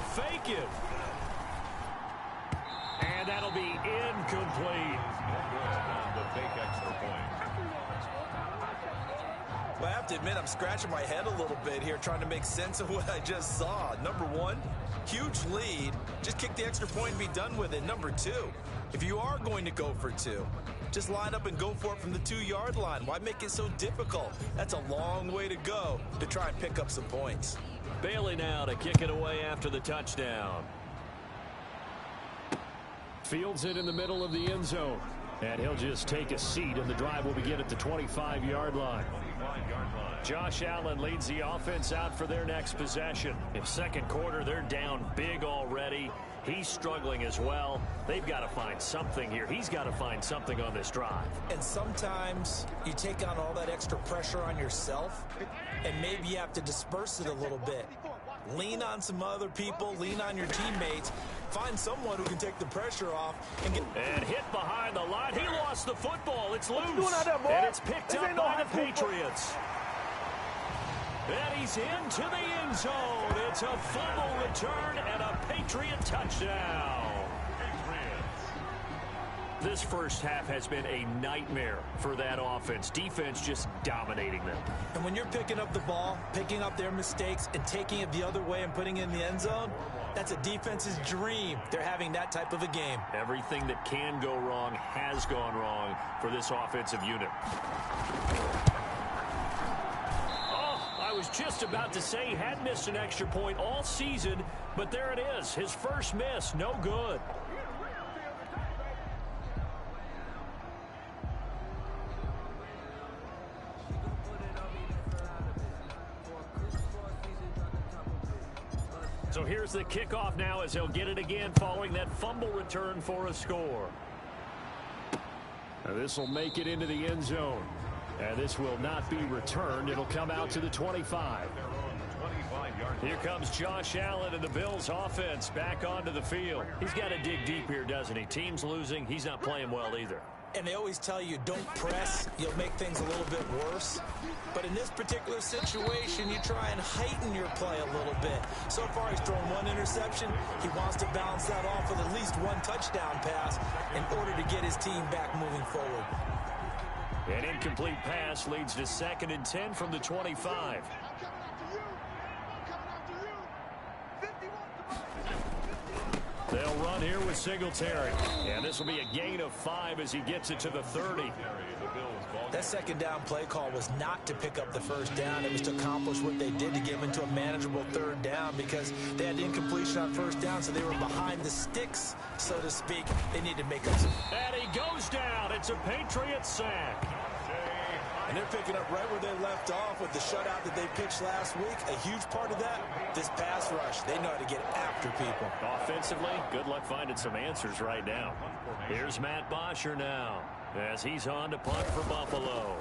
fake it. And that'll be incomplete. The fake extra point. Well, I have to admit, I'm scratching my head a little bit here trying to make sense of what I just saw. Number one, huge lead. Just kick the extra point and be done with it. Number two, if you are going to go for two, just line up and go for it from the 2-yard line. Why make it so difficult? That's a long way to go to try and pick up some points. Bailey now to kick it away after the touchdown. Fields it in the middle of the end zone. And he'll just take a seat, and the drive will begin at the 25-yard line. Josh Allen leads the offense out for their next possession. In second quarter, they're down big already. He's struggling as well. They've got to find something here. He's got to find something on this drive. And sometimes you take on all that extra pressure on yourself, and maybe you have to disperse it a little bit. Lean on some other people, lean on your teammates, find someone who can take the pressure off and get... And hit behind the line. He lost the football. It's loose. And it's picked up by the Patriots. And he's into the end zone. It's a fumble return and a Patriot touchdown. This first half has been a nightmare for that offense. Defense just dominating them. And when you're picking up the ball, picking up their mistakes, and taking it the other way and putting it in the end zone, that's a defense's dream. They're having that type of a game. Everything that can go wrong has gone wrong for this offensive unit. I was just about to say he had missed an extra point all season, but there it is. His first miss, no good. So here's the kickoff now as he'll get it again following that fumble return for a score. Now this will make it into the end zone. And this will not be returned. It'll come out to the 25. Here comes Josh Allen and the Bills offense back onto the field. He's got to dig deep here, doesn't he? Team's losing. He's not playing well either. And they always tell you, don't press. You'll make things a little bit worse. But in this particular situation, you try and heighten your play a little bit. So far, he's thrown one interception. He wants to bounce that off with at least one touchdown pass in order to get his team back moving forward. An incomplete pass leads to 2nd and 10 from the 25. They'll run here with Singletary. And this will be a gain of 5 as he gets it to the 30. That second down play call was not to pick up the first down. It was to accomplish what they did to get him into a manageable third down because they had incompletion on first down, so they were behind the sticks, so to speak. They need to make up some. And he goes down. It's a Patriot sack. And they're picking up right where they left off with the shutout that they pitched last week. A huge part of that, this pass rush. They know how to get after people. Offensively, good luck finding some answers right now. Here's Matt Bosher now as he's on to punt for Buffalo.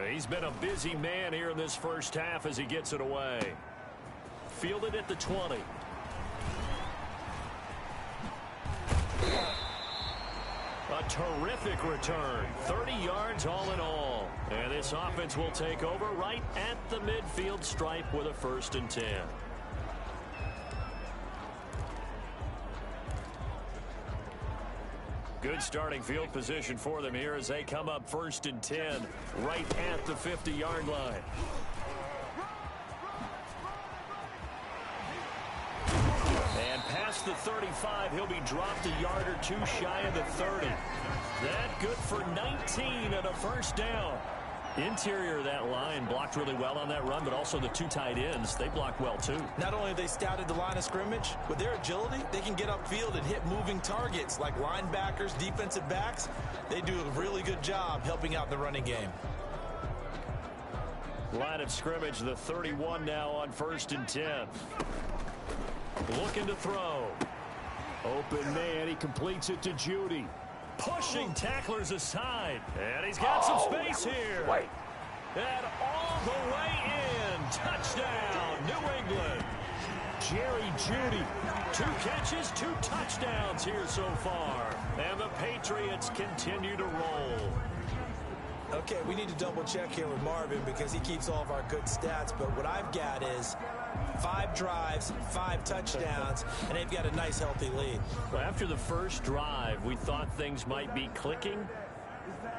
He's been a busy man here in this first half as he gets it away. Fielded at the 20. A terrific return. 30 yards all in all. And this offense will take over right at the midfield stripe with a 1st and 10. Good starting field position for them here as they come up 1st and 10 right at the 50-yard line. And past the 35, he'll be dropped a yard or two shy of the 30. That good for 19 and a 1st down. Interior of that line blocked really well on that run, but also the 2 tight ends, they blocked well too. Not only have they scouted the line of scrimmage, with their agility, they can get upfield and hit moving targets like linebackers, defensive backs. They do a really good job helping out the running game. Line of scrimmage, the 31 now on 1st and 10. Looking to throw. Open man, he completes it to Judy. Pushing tacklers aside. And he's got some space here. And all the way in. Touchdown, New England. Jerry Judy. 2 catches, 2 touchdowns here so far. And the Patriots continue to roll. Okay, we need to double check here with Marvin because he keeps all of our good stats. But what I've got is 5 drives, 5 touchdowns, and they've got a nice, healthy lead. Well, after the first drive, we thought things might be clicking.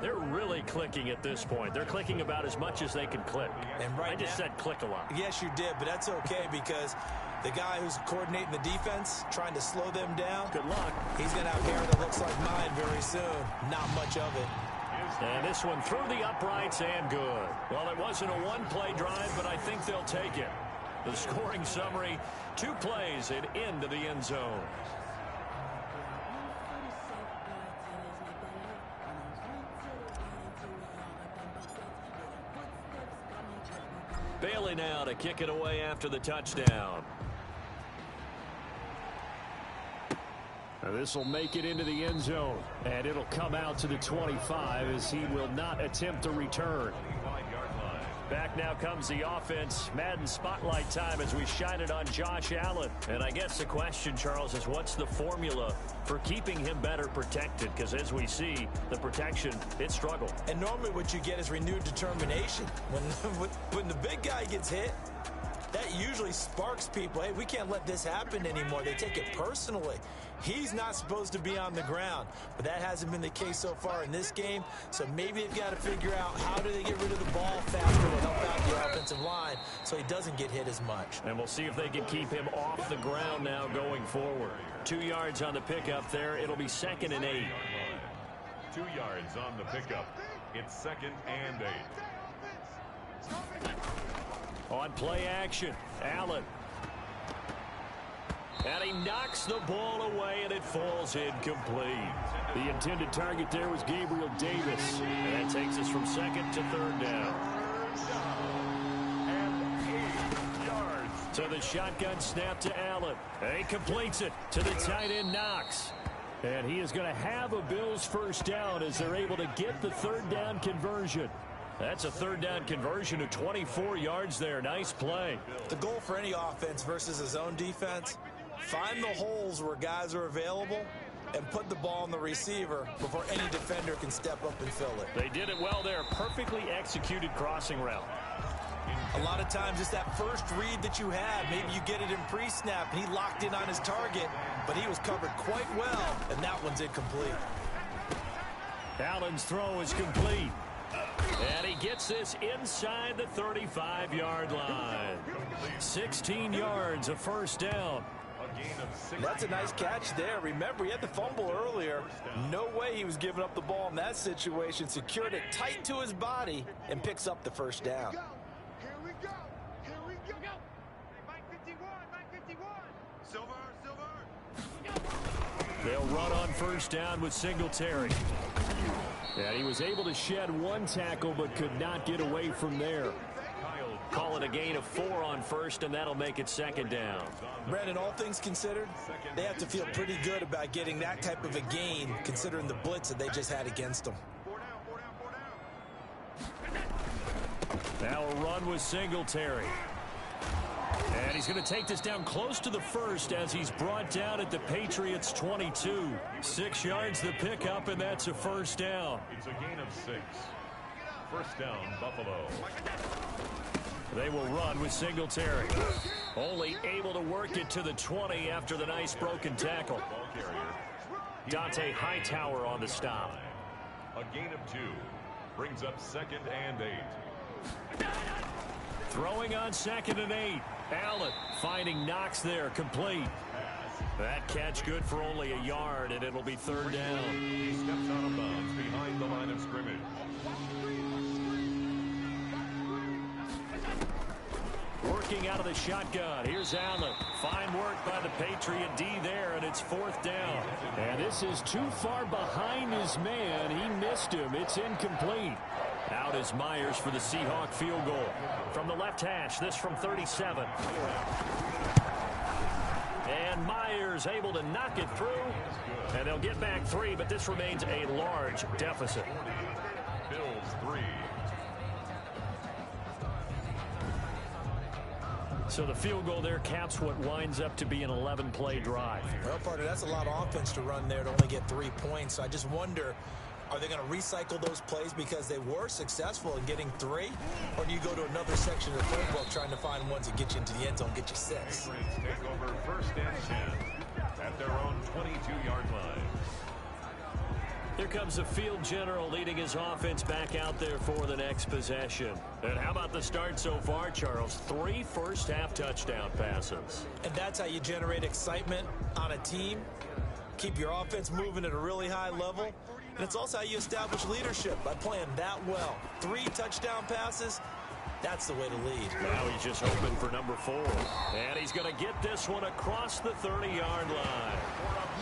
They're really clicking at this point. They're clicking about as much as they can click. And right I just said click a lot. Yes, you did, but that's okay because the guy who's coordinating the defense, trying to slow them down, good luck. He's going to have hair that looks like mine very soon. Not much of it. And this one through the uprights and good. Well, it wasn't a one-play drive, but I think they'll take it. The scoring summary, 2 plays and into the end zone. Bailey now to kick it away after the touchdown. This will make it into the end zone, and it'll come out to the 25 as he will not attempt a return. Back now comes the offense. Madden spotlight time as we shine it on Josh Allen. And I guess the question, Charles, is what's the formula for keeping him better protected? Because as we see, the protection, it struggled. And normally what you get is renewed determination. When the big guy gets hit, that usually sparks people. Hey, we can't let this happen anymore. They take it personally. He's not supposed to be on the ground, but that hasn't been the case so far in this game. So maybe they've got to figure out how do they get rid of the ball faster to help out the offensive line so he doesn't get hit as much. And we'll see if they can keep him off the ground now going forward. 2 yards on the pickup there. It'll be 2nd and 8. 2 yards on the pickup. It's 2nd and 8. On play action, Allen. And he knocks the ball away, and it falls incomplete. The intended target there was Gabriel Davis. And that takes us from 2nd to 3rd down. And 8 yards. So the shotgun snap to Allen. And he completes it to the tight end Knox. And he is going to have a Bills first down as they're able to get the 3rd down conversion. That's a 3rd down conversion of 24 yards there. Nice play. The goal for any offense versus his own defense, find the holes where guys are available and put the ball on the receiver before any defender can step up and fill it. They did it well there. Perfectly executed crossing route. A lot of times it's that first read that you have. Maybe you get it in pre-snap, and he locked in on his target, but he was covered quite well, and that one's incomplete. Allen's throw is complete. And he gets this inside the 35-yard line. 16 yards, a first down. That's a nice catch there. Remember, he had the fumble earlier. No way he was giving up the ball in that situation. Secured it tight to his body and picks up the first down. Here we go. Here we go. Mike 51. Silver. They'll run on first down with Singletary. And he was able to shed 1 tackle but could not get away from there. Call it a gain of 4 on first, and that'll make it 2nd down. Brandon, all things considered, they have to feel pretty good about getting that type of a gain considering the blitz that they just had against them. Now a run with Singletary. And he's going to take this down close to the first as he's brought down at the Patriots' 22. 6 yards the pickup, and that's a first down. It's a gain of 6. First down, Buffalo. They will run with Singletary. Only able to work it to the 20 after the nice broken tackle. Dante Hightower on the stop. A gain of 2. Brings up 2nd and 8. Throwing on 2nd and 8. Allen finding Knox there, complete. That catch good for only a yard, and it'll be 3rd down. He steps out of bounds behind the line of scrimmage. Working out of the shotgun. Here's Allen. Fine work by the Patriot D there, and it's 4th down. And this is too far behind his man. He missed him. It's incomplete. Out is Myers for the Seahawk field goal. From the left hash, this from 37. And Myers able to knock it through. And they'll get back 3, but this remains a large deficit. Bills 3. So the field goal there caps what winds up to be an 11-play drive. Well, partner, that's a lot of offense to run there to only get 3 points. So I just wonder, Are they going to recycle those plays because they were successful in getting 3? Or do you go to another section of the playbook trying to find ones that get you into the end zone, get you 6? Take over 1st and 10 at their own 22-yard line. Here comes the field general leading his offense back out there for the next possession. And how about the start so far, Charles? 3 first-half touchdown passes. And that's how you generate excitement on a team, keep your offense moving at a really high level, and it's also how you establish leadership by playing that well. 3 touchdown passes, that's the way to lead. Now he's just hoping for number 4. And he's going to get this one across the 30-yard line.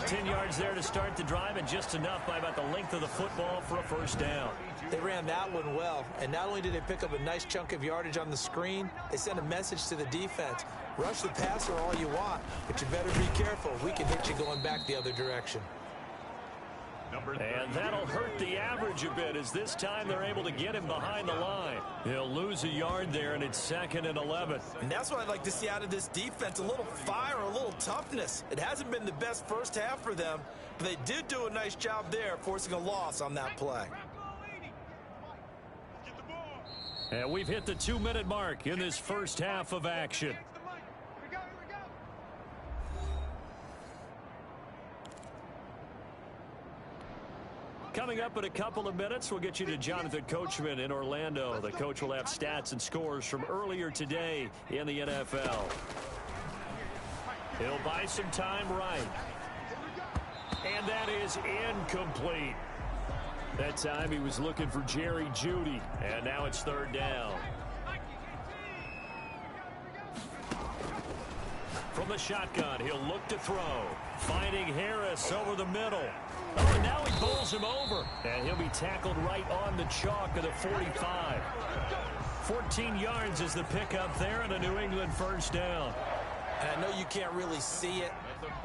10 yards there to start the drive, and just enough by about the length of the football for a first down. They ran that one well, and not only did they pick up a nice chunk of yardage on the screen, they sent a message to the defense. Rush the passer all you want, but you better be careful. We can hit you going back the other direction. And that'll hurt the average a bit, as this time they're able to get him behind the line. He'll lose a yard there, and it's 2nd and 11. And that's what I'd like to see out of this defense, a little fire, a little toughness. It hasn't been the best first half for them, but they did do a nice job there, forcing a loss on that play. And we've hit the 2-minute mark in this first half of action. Coming up in a couple of minutes, we'll get you to Jonathan Coachman in Orlando. The coach will have stats and scores from earlier today in the NFL. He'll buy some time right. And that is incomplete. That time he was looking for Jerry Jeudy, and now it's 3rd down. From the shotgun, he'll look to throw. Finding Harris over the middle. Oh, and now he bowls him over. And he'll be tackled right on the chalk of the 45. 14 yards is the pickup there, and a New England first down. And I know you can't really see it,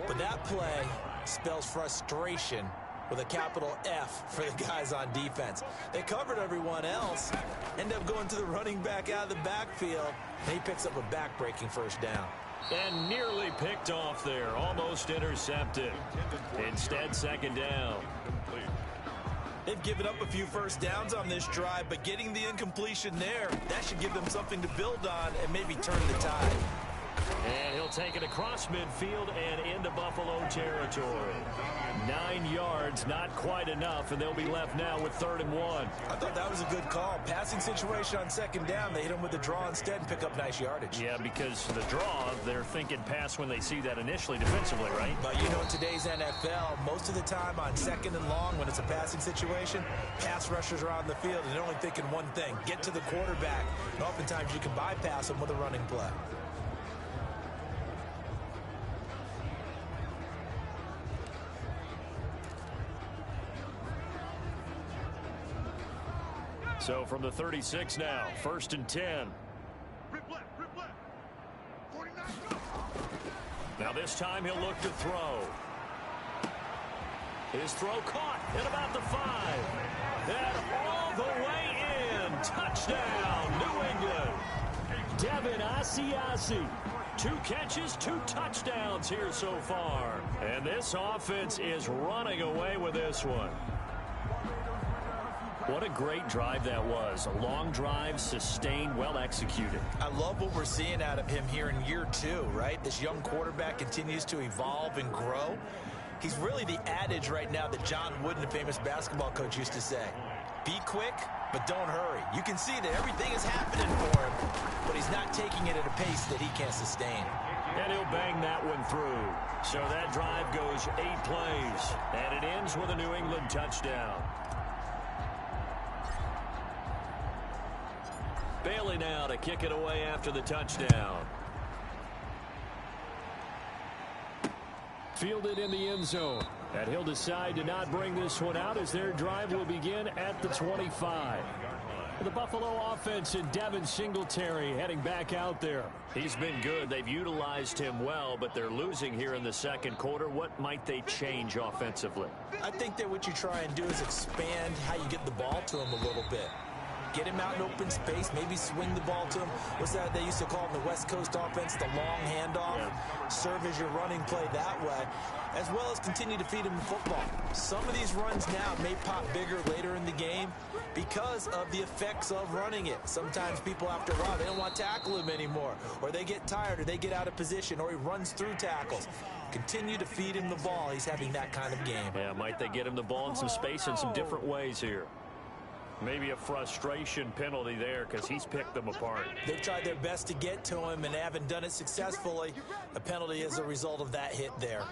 but that play spells frustration with a capital F for the guys on defense. They covered everyone else, end up going to the running back out of the backfield, and he picks up a back-breaking first down. And nearly picked off there, almost intercepted. Instead, 2nd down. They've given up a few first downs on this drive, but getting the incompletion there, that should give them something to build on and maybe turn the tide. And he'll take it across midfield and into Buffalo territory. 9 yards, not quite enough, and they'll be left now with 3rd and 1. I thought that was a good call. Passing situation on 2nd down. They hit him with the draw instead and pick up nice yardage. Yeah, because the draw, they're thinking pass when they see that initially defensively, right? But you know, in today's NFL, most of the time on 2nd and long, when it's a passing situation, pass rushers are on the field and they're only thinking one thing, get to the quarterback. And oftentimes you can bypass them with a running play. So from the 36 now, 1st and 10. Now this time he'll look to throw. His throw caught at about the 5. And all the way in. Touchdown, New England. Devin Asiasi. 2 catches, 2 touchdowns here so far. And this offense is running away with this one. What a great drive that was. A long drive, sustained, well executed. I love what we're seeing out of him here in year 2, right? This young quarterback continues to evolve and grow. He's really the adage right now that John Wooden, the famous basketball coach, used to say. Be quick, but don't hurry. You can see that everything is happening for him, but he's not taking it at a pace that he can't sustain. And he'll bang that one through. So that drive goes 8 plays, and it ends with a New England touchdown. Bailey now to kick it away after the touchdown. Fielded in the end zone. And he'll decide to not bring this one out as their drive will begin at the 25. The Buffalo offense and Devin Singletary heading back out there. He's been good. They've utilized him well, but they're losing here in the 2nd quarter. What might they change offensively? I think that what you try and do is expand how you get the ball to him a little bit. Get him out in open space, maybe swing the ball to him. What's that they used to call in the West Coast offense, the long handoff? Yeah. Serve as your running play that way, as well as continue to feed him the football. Some of these runs now may pop bigger later in the game because of the effects of running it. Sometimes people, after a while, they don't want to tackle him anymore, or they get tired, or they get out of position, or he runs through tackles. Continue to feed him the ball. He's having that kind of game. Yeah, might they get him the ball in some space in some different ways here. Maybe a frustration penalty there because he's picked them apart. They've tried their best to get to him and haven't done it successfully. A penalty is a result of that hit there.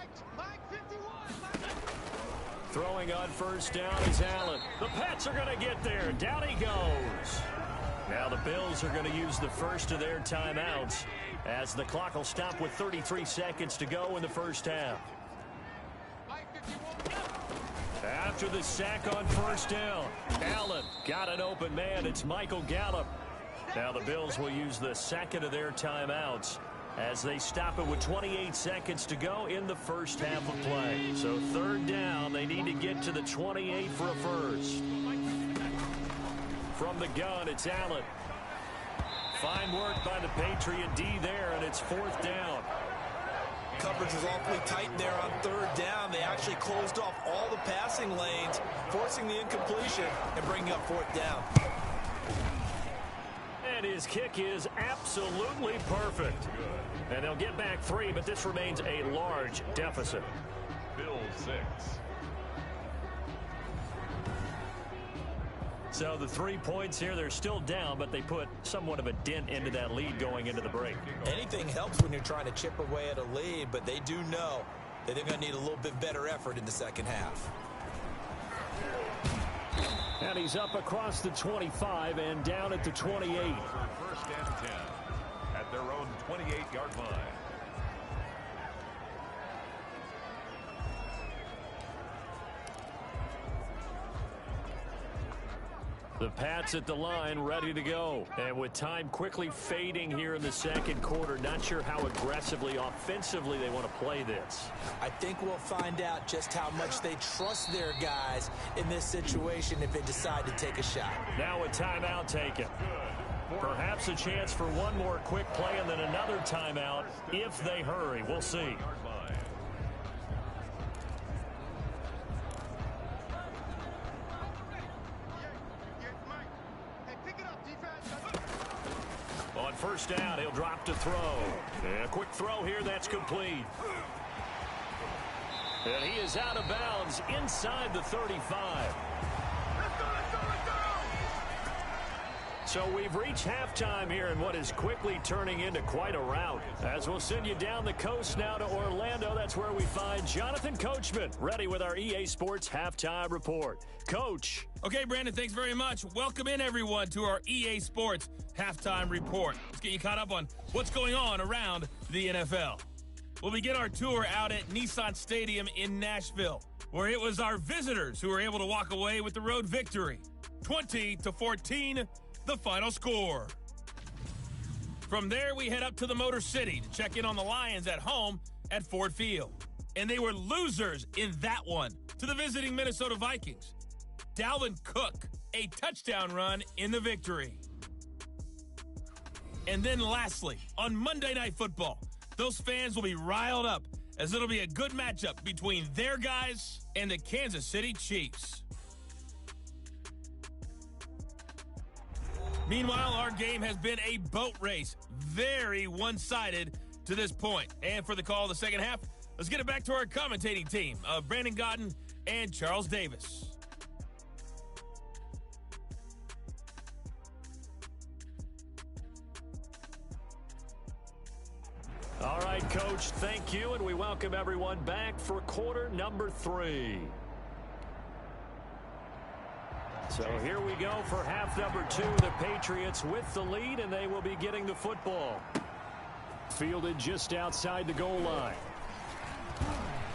Throwing on first down is Allen. The Pats are going to get there. Down he goes. Now the Bills are going to use the first of their timeouts as the clock will stop with 33 seconds to go in the first half. After the sack on first down, Allen got an open man. It's Michael Gallup. Now the Bills will use the second of their timeouts as they stop it with 28 seconds to go in the first half of play. So third down, they need to get to the 28 for a first. From the gun, it's Allen. Fine work by the Patriot D there, and it's fourth down. Coverage was awfully tight there on third down. They actually closed off all the passing lanes, forcing the incompletion and bringing up fourth down. And his kick is absolutely perfect. And they'll get back 3, but this remains a large deficit. Bills 6. So the 3 points here, they're still down, but they put somewhat of a dent into that lead going into the break. Anything helps when you're trying to chip away at a lead, but they do know that they're going to need a little bit better effort in the second half. And he's up across the 25 and down at the 28. First and 10 at their own 28-yard line. The Pats at the line, ready to go. And with time quickly fading here in the second quarter, not sure how aggressively, offensively they want to play this. I think we'll find out just how much they trust their guys in this situation if they decide to take a shot. Now a timeout taken. Perhaps a chance for one more quick play and then another timeout if they hurry. We'll see. On first down, he'll drop to throw. And a quick throw here, that's complete. And he is out of bounds inside the 35. So we've reached halftime here in what is quickly turning into quite a rout. As we'll send you down the coast now to Orlando, that's where we find Jonathan Coachman, ready with our EA Sports Halftime Report. Coach. Okay, Brandon, thanks very much. Welcome in, everyone, to our EA Sports Halftime Report. Let's get you caught up on what's going on around the NFL. We'll begin our tour out at Nissan Stadium in Nashville, where it was our visitors who were able to walk away with the road victory. 20-14, the final score. From there, we head up to the Motor City to check in on the Lions at home at Ford Field. And they were losers in that one to the visiting Minnesota Vikings. Dalvin Cook, a touchdown run in the victory. And then lastly, on Monday Night Football, those fans will be riled up as it'll be a good matchup between their guys and the Kansas City Chiefs. Meanwhile, our game has been a boat race, very one-sided to this point. And for the call of the second half, let's get it back to our commentating team of Brandon Godden and Charles Davis. All right, Coach, thank you, and we welcome everyone back for quarter number 3. So here we go for half number 2. The Patriots with the lead, and they will be getting the football. Fielded just outside the goal line.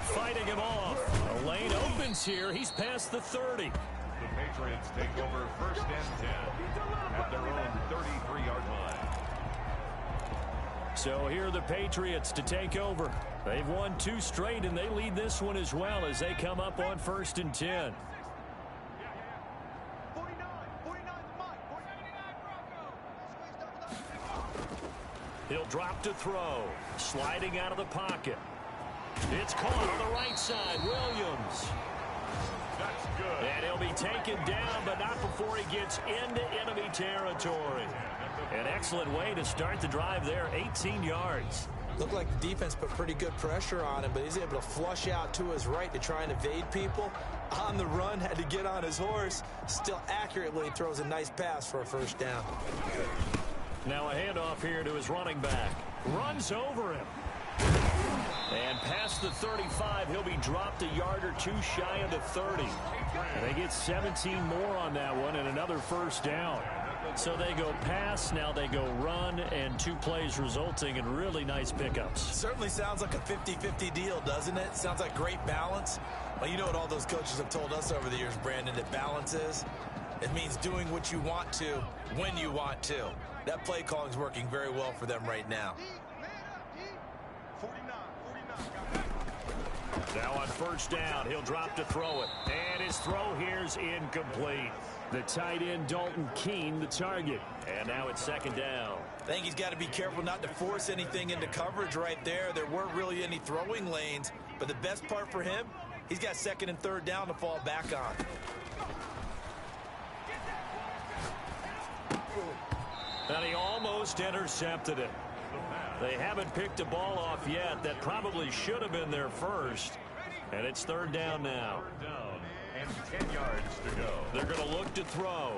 Fighting him off. A lane opens here. He's past the 30. The Patriots take over first and 10 at their own 33-yard line. So here are the Patriots to take over. They've won 2 straight, and they lead this one as well as they come up on first and 10. He'll drop to throw. Sliding out of the pocket. It's caught on the right side. Williams. That's good. And he'll be taken down, but not before he gets into enemy territory. An excellent way to start the drive there, 18 yards. Looked like the defense put pretty good pressure on him, but he's able to flush out to his right to try and evade people. On the run, had to get on his horse. Still accurately throws a nice pass for a first down. Now a handoff here to his running back. Runs over him. And past the 35, he'll be dropped a yard or two shy of the 30. And they get 17 more on that one and another first down. So they go pass, now they go run, and 2 plays resulting in really nice pickups. Certainly sounds like a 50-50 deal, doesn't it? Sounds like great balance. Well, you know what all those coaches have told us over the years, Brandon, that balance is? It means doing what you want to when you want to. That play calling is working very well for them right now. Now on first down, he'll drop to throw it. And his throw here's incomplete. The tight end, Dalton Keene, the target. And now it's second down. I think he's got to be careful not to force anything into coverage right there. There weren't really any throwing lanes. But the best part for him, he's got second and third down to fall back on. And he almost intercepted it. They haven't picked a ball off yet. That probably should have been their first. And it's third down now. Third down and 10 yards to go. They're going to look to throw.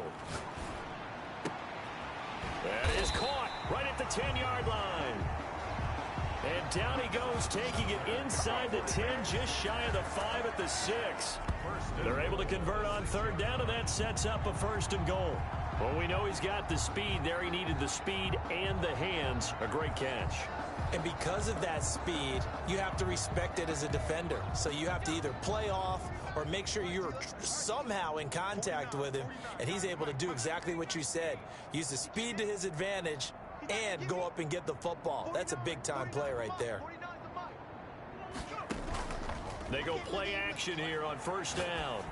That is caught right at the 10-yard line. And down he goes, taking it inside the 10, just shy of the 5 at the 6. They're able to convert on third down, and that sets up a first and goal. Well, we know he's got the speed there. He needed the speed and the hands. A great catch. And because of that speed, you have to respect it as a defender. So you have to either play off or make sure you're somehow in contact with him. And he's able to do exactly what you said. Use the speed to his advantage and go up and get the football. That's a big-time play right there. They go play action here on first down.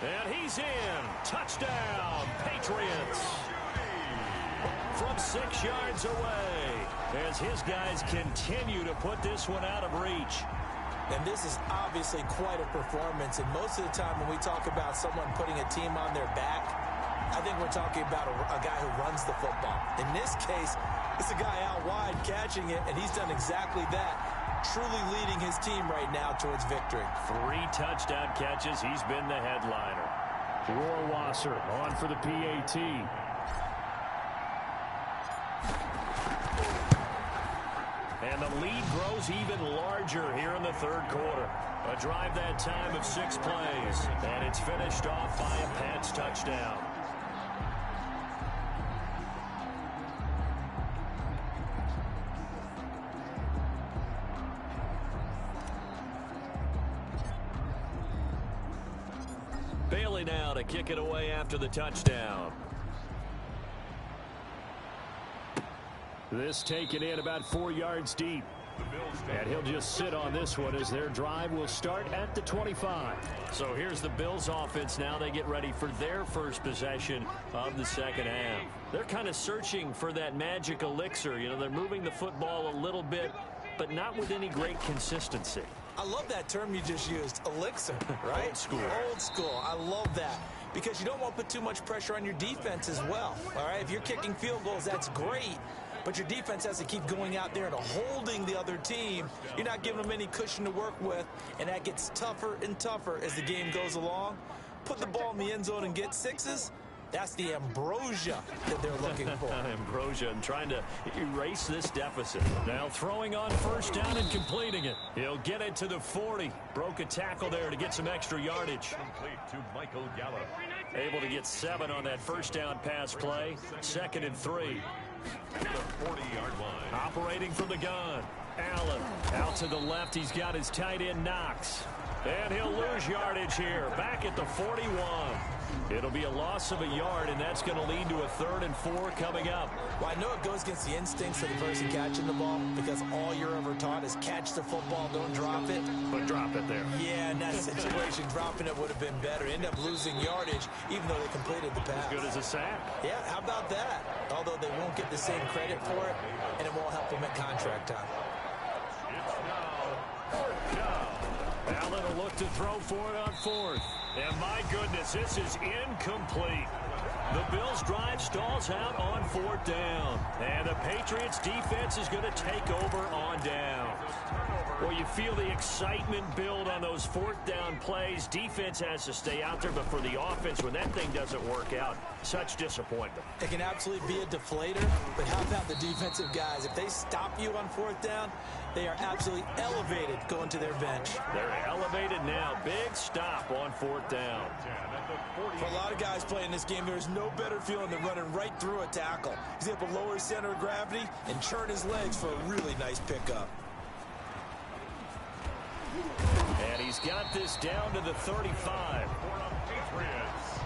And he's in. Touchdown, Patriots. From 6 yards away as his guys continue to put this one out of reach. And this is obviously quite a performance. And most of the time when we talk about someone putting a team on their back, I think we're talking about a guy who runs the football. In this case, it's a guy out wide catching it, and he's done exactly that, truly leading his team right now towards victory. 3 touchdown catches. He's been the headliner. Rohrwasser on for the PAT. And the lead grows even larger here in the third quarter. A drive that time of 6 plays. And it's finished off by a Pats touchdown. Bailey now to kick it away after the touchdown. This taken in about 4 yards deep. And he'll just sit on this one as their drive will start at the 25. So here's the Bills offense now. They get ready for their first possession of the second half. They're kind of searching for that magic elixir. You know, they're moving the football a little bit, but not with any great consistency. I love that term you just used, elixir, right? Old school. Old school. I love that because you don't want to put too much pressure on your defense as well, all right? If you're kicking field goals, that's great, but your defense has to keep going out there and holding the other team. You're not giving them any cushion to work with, and that gets tougher and tougher as the game goes along. Put the ball in the end zone and get 6s. That's the ambrosia that they're looking for. Ambrosia and trying to erase this deficit. Now throwing on first down and completing it. He'll get it to the 40. Broke a tackle there to get some extra yardage. Complete to Michael Gallup. Able to get 7 on that first down pass play. 2nd and 3. At the 40-yard line. Operating from the gun. Allen. Out to the left, he's got his tight end Knox. And he'll lose yardage here, back at the 41. It'll be a loss of a yard, and that's going to lead to a 3rd and 4 coming up. Well, I know it goes against the instincts of the person catching the ball because all you're ever taught is catch the football, don't drop it. But drop it there. Yeah, in that situation, dropping it would have been better. End up losing yardage, even though they completed the pass. As good as a sack. Yeah, how about that? Although they won't get the same credit for it, and it won't help them at contract time. Allen will look to throw for it on 4th. And my goodness, this is incomplete. The Bills' drive stalls out on 4th down. And the Patriots' defense is going to take over on down. Well, you feel the excitement build on those 4th down plays. Defense has to stay out there, but for the offense, when that thing doesn't work out, such disappointment. It can absolutely be a deflator, but how about the defensive guys? If they stop you on 4th down, they are absolutely elevated going to their bench. They're elevated now. Big stop on 4th down. For a lot of guys playing this game, there's no better feeling than running right through a tackle. He's able to lower his center of gravity and churn his legs for a really nice pickup. And he's got this down to the 35.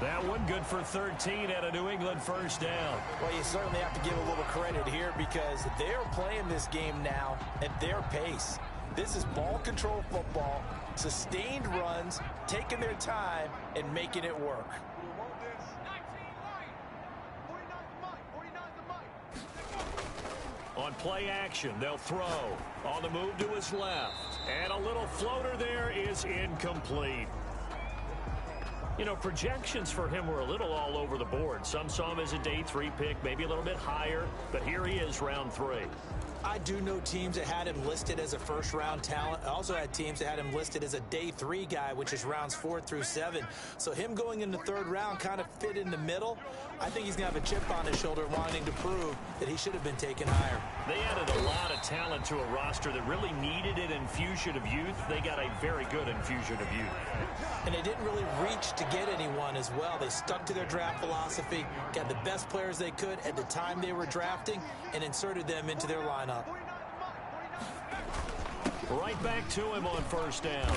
That one good for 13 at a New England 1st down. Well, you certainly have to give a little credit here because they're playing this game now at their pace. This is ball control football, sustained runs, taking their time, and making it work. On play action, they'll throw. On the move to his left. And a little floater there is incomplete. You know, projections for him were a little all over the board. Some saw him as a day 3 pick, maybe a little bit higher. But here he is, round 3. I do know teams that had him listed as a first-round talent. I also had teams that had him listed as a day 3 guy, which is rounds 4 through 7. So him going in the 3rd round kind of fit in the middle. I think he's going to have a chip on his shoulder wanting to prove that he should have been taken higher. They added a lot of talent to a roster that really needed an infusion of youth. They got a very good infusion of youth. And they didn't really reach to get anyone as well. They stuck to their draft philosophy, got the best players they could at the time they were drafting, and inserted them into their lineup. Right back to him on 1st down.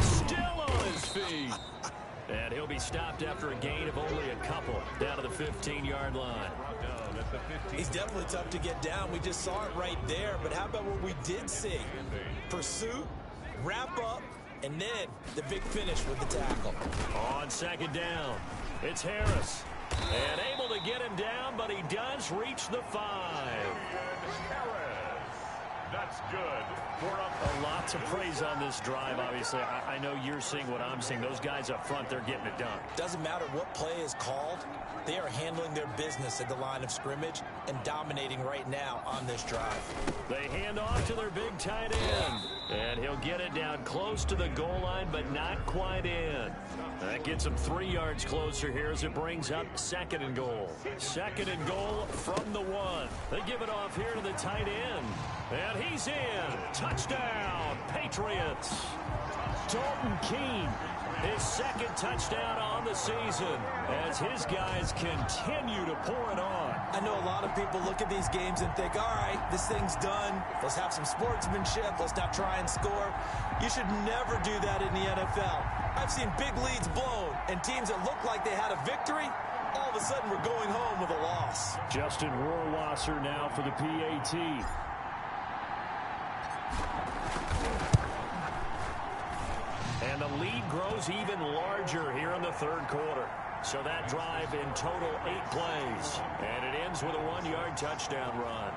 Still on his feet. And he'll be stopped after a gain of only a couple down to the 15-yard line. He's definitely tough to get down. We just saw it right there. But how about what we did see? Pursuit, wrap up, and then the big finish with the tackle. On 2nd down, it's Harris. And able to get him down, but he does reach the 5. That's good. A lot to praise on this drive, obviously. I know you're seeing what I'm seeing. Those guys up front, they're getting it done. Doesn't matter what play is called. They are handling their business at the line of scrimmage and dominating right now on this drive. They hand off to their big tight end. And he'll get it down close to the goal line, but not quite in. That gets him 3 yards closer here as it brings up 2nd and goal. 2nd and goal from the 1. They give it off here to the tight end. And he's in. Touchdown, Patriots. Dalton Keene, his 2nd touchdown on the season as his guys continue to pour it on. I know a lot of people look at these games and think, all right, this thing's done. Let's have some sportsmanship. Let's not try and score. You should never do that in the NFL. I've seen big leads blown and teams that look like they had a victory, all of a sudden we're going home with a loss. Justin Rohrwasser now for the PAT. And the lead grows even larger here in the 3rd quarter. So that drive in total 8 plays. And it ends with a 1-yard touchdown run.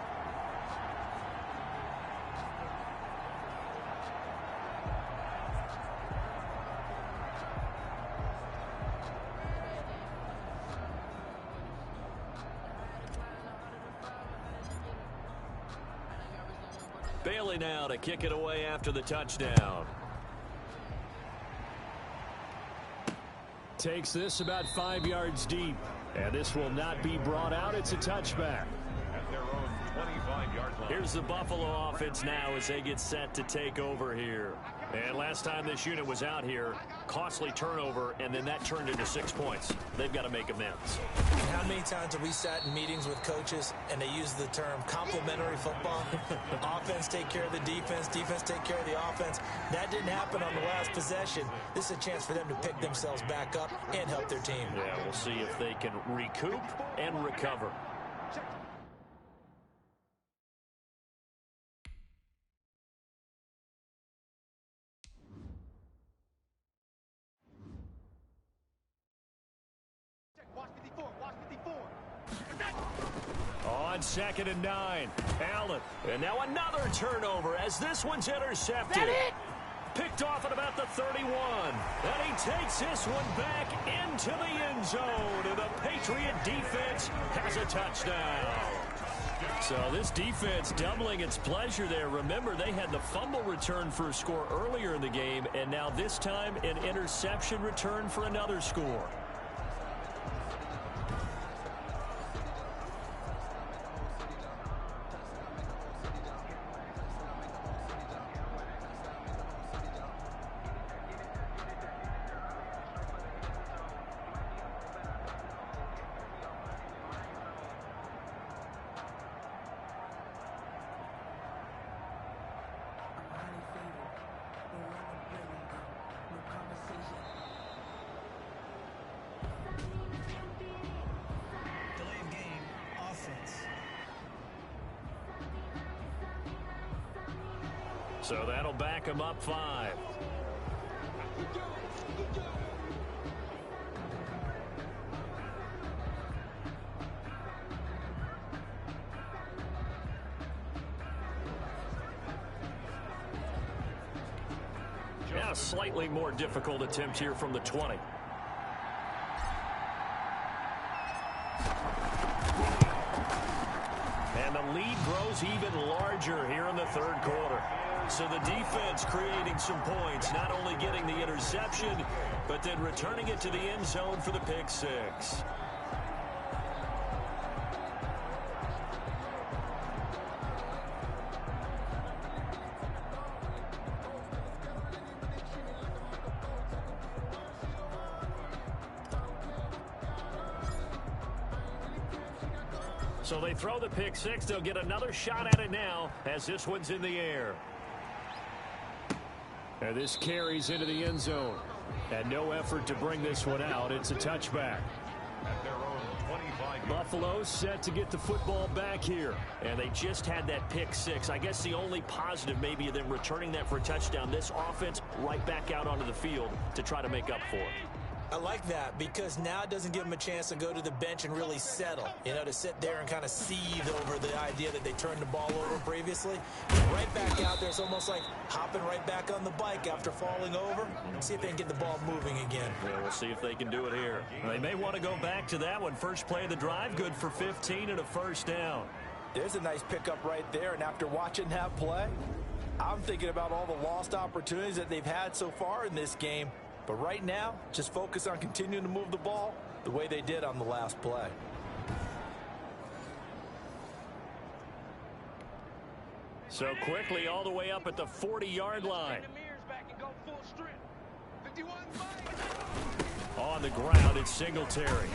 Bailey now to kick it away after the touchdown. Takes this about 5 yards deep. And this will not be brought out. It's a touchback. At their own 25-yard line. Here's the Buffalo offense now as they get set to take over here. And last time this unit was out here, costly turnover, and then that turned into 6 points. They've got to make amends. How many times have we sat in meetings with coaches and they use the term complementary football? Offense take care of the defense, defense take care of the offense. That didn't happen on the last possession. This is a chance for them to pick themselves back up and help their team. Yeah, we'll see if they can recoup and recover. On 2nd and 9, Allen. And now another turnover as this one's intercepted. Picked off at about the 31. And he takes this one back into the end zone. And the Patriot defense has a touchdown. So this defense doubling its pleasure there. Remember, they had the fumble return for a score earlier in the game. And now this time, an interception return for another score. So that'll back him up 5. Now a slightly more difficult attempt here from the 20. And the lead grows even larger here in the third quarter. So the defense creating some points, not only getting the interception, but then returning it to the end zone for the pick 6. So they throw the pick 6. They'll get another shot at it now as this one's in the air. And this carries into the end zone. And no effort to bring this one out. It's a touchback. At their own 25. Buffalo set to get the football back here. And they just had that pick 6. I guess the only positive maybe of them returning that for a touchdown. This offense right back out onto the field to try to make up for it. I like that because now it doesn't give them a chance to go to the bench and really settle, to sit there and kind of seethe over the idea that they turned the ball over previously. Right back out there, it's almost like hopping right back on the bike after falling over. See if they can get the ball moving again. Yeah, we'll see if they can do it here. They may want to go back to that one. First play of the drive, good for 15 and a first down. There's a nice pickup right there, and after watching that play, I'm thinking about all the lost opportunities that they've had so far in this game. But right now, just focus on continuing to move the ball the way they did on the last play. So quickly all the way up at the 40-yard line. On the ground, it's Singletary.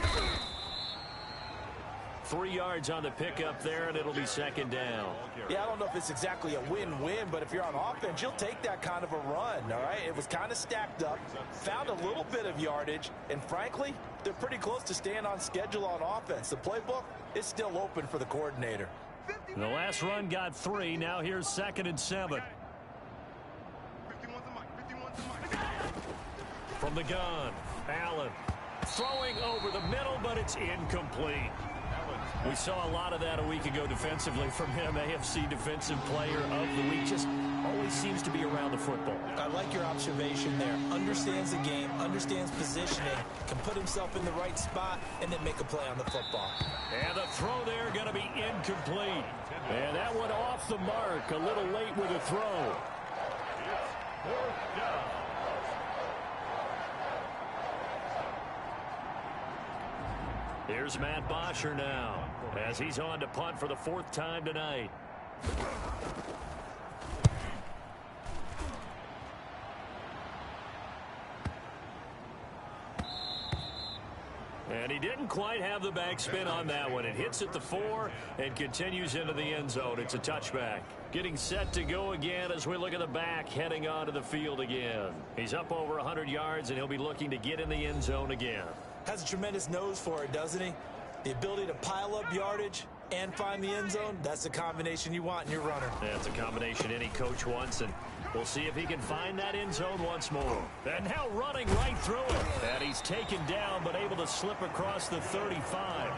3 yards on the pickup there, and it'll be second down. Yeah, I don't know if it's exactly a win-win, but if you're on offense, you'll take that kind of a run, all right? It was kind of stacked up, found a little bit of yardage, and frankly, they're pretty close to staying on schedule on offense. The playbook is still open for the coordinator. The last run got 3. Now here's 2nd and 7. From the gun, Allen throwing over the middle, but it's incomplete. We saw a lot of that a week ago defensively from him. AFC Defensive Player of the Week. Just always seems to be around the football. I like your observation there. Understands the game, understands positioning, can put himself in the right spot, and then make a play on the football. And the throw there going to be incomplete. And that one off the mark. A little late with the throw. Here's Matt Bosher now as he's on to punt for the 4th time tonight. And he didn't quite have the backspin on that one. It hits at the 4 and continues into the end zone. It's a touchback. Getting set to go again as we look at the back, heading onto the field again. He's up over 100 yards, and he'll be looking to get in the end zone again. Has a tremendous nose for it, doesn't he? The ability to pile up yardage and find the end zone, that's the combination you want in your runner. Yeah, it's a combination any coach wants, and we'll see if he can find that end zone once more. And now running right through it. And he's taken down, but able to slip across the 35.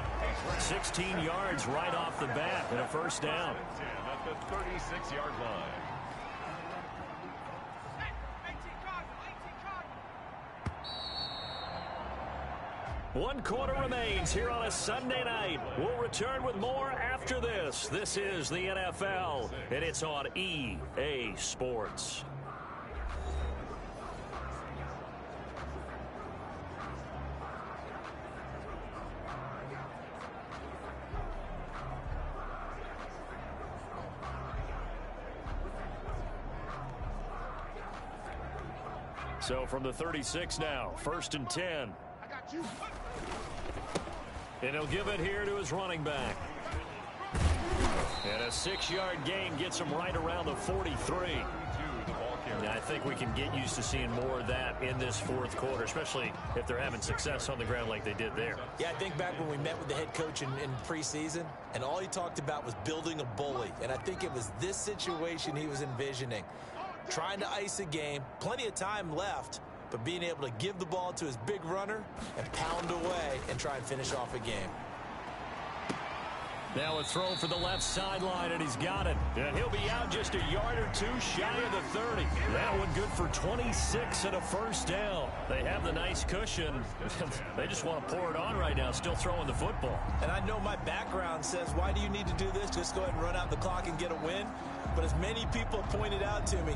16 yards right off the bat and a first down. At the 36-yard line. One quarter remains here on a Sunday night. We'll return with more after this. This is the NFL, and it's on EA Sports. So from the 36 now, 1st and 10. And he'll give it here to his running back. And a 6-yard gain gets him right around the 43. And I think we can get used to seeing more of that in this 4th quarter, especially if they're having success on the ground like they did there. Yeah, I think back when we met with the head coach in preseason, and all he talked about was building a bully. And I think it was this situation he was envisioning. Trying to ice a game, plenty of time left, but being able to give the ball to his big runner and pound away and try and finish off a game. Now a throw for the left sideline, and he's got it. And he'll be out just a yard or 2 shy of the 30. That one good for 26 and a first down. They have the nice cushion. They just want to pour it on right now, still throwing the football. And I know my background says, why do you need to do this? Just go ahead and run out the clock and get a win. But as many people pointed out to me,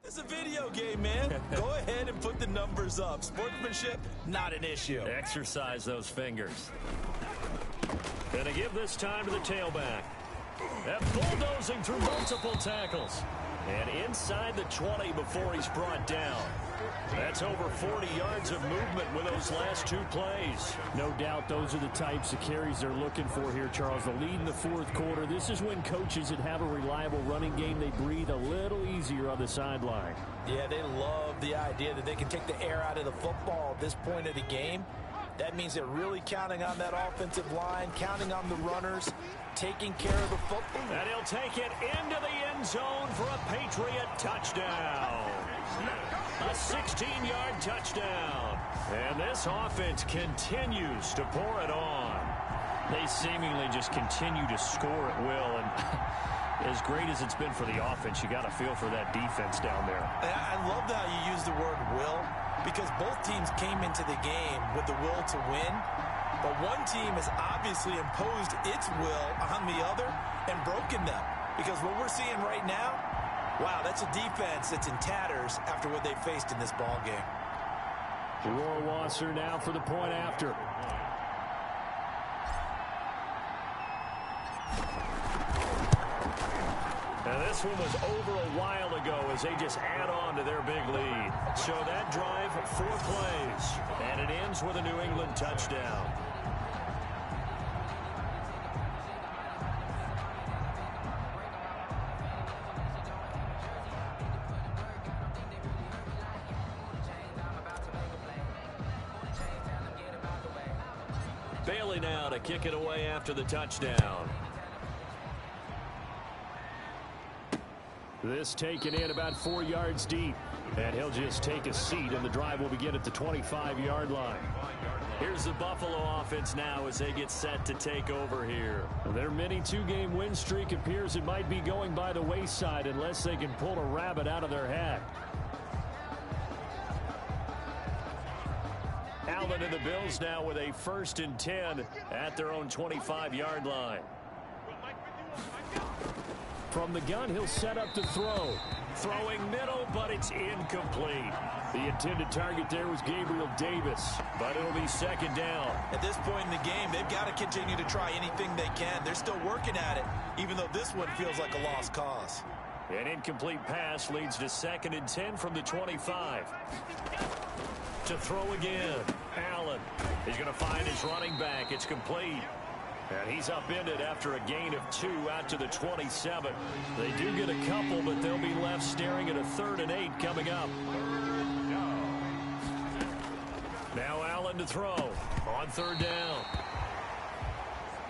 it's a video game, man. Go ahead and put the numbers up. Sportsmanship, not an issue. Exercise those fingers. Gonna give this time to the tailback. And bulldozing through multiple tackles. And inside the 20 before he's brought down. That's over 40 yards of movement with those last 2 plays. No doubt those are the types of carries they're looking for here, Charles. The lead in the 4th quarter. This is when coaches that have a reliable running game, they breathe a little easier on the sideline. Yeah, they love the idea that they can take the air out of the football at this point of the game. That means they're really counting on that offensive line, counting on the runners, taking care of the football. And he'll take it into the end zone for a Patriot touchdown. A 16-yard touchdown. And this offense continues to pour it on. They seemingly just continue to score at will. And as great as it's been for the offense, you got to feel for that defense down there. I love how you use the word will, because both teams came into the game with the will to win, but one team has obviously imposed its will on the other and broken them. Because what we're seeing right now, wow, that's a defense that's in tatters after what they faced in this ball game. Rohrwasser now for the point after. And this one was over a while ago as they just add on to their big lead. So that drive, 4 plays, and it ends with a New England touchdown. Bailey now to kick it away after the touchdown. This taken in about 4 yards deep. And he'll just take a seat, and the drive will begin at the 25-yard line. Here's the Buffalo offense now as they get set to take over here. Their mini 2-game win streak appears it might be going by the wayside unless they can pull a rabbit out of their hat. Allen and the Bills now with a 1st and 10 at their own 25-yard line. From the gun, he'll set up to throw. Throwing middle, but it's incomplete. The intended target there was Gabriel Davis, but it'll be 2nd down. At this point in the game, they've got to continue to try anything they can. They're still working at it, even though this one feels like a lost cause. An incomplete pass leads to 2nd and 10 from the 25. To throw again. Allen. He's going to find his running back. It's complete. And he's upended after a gain of 2 out to the 27. They do get a couple, but they'll be left staring at a 3rd and 8 coming up. Now Allen to throw on 3rd down.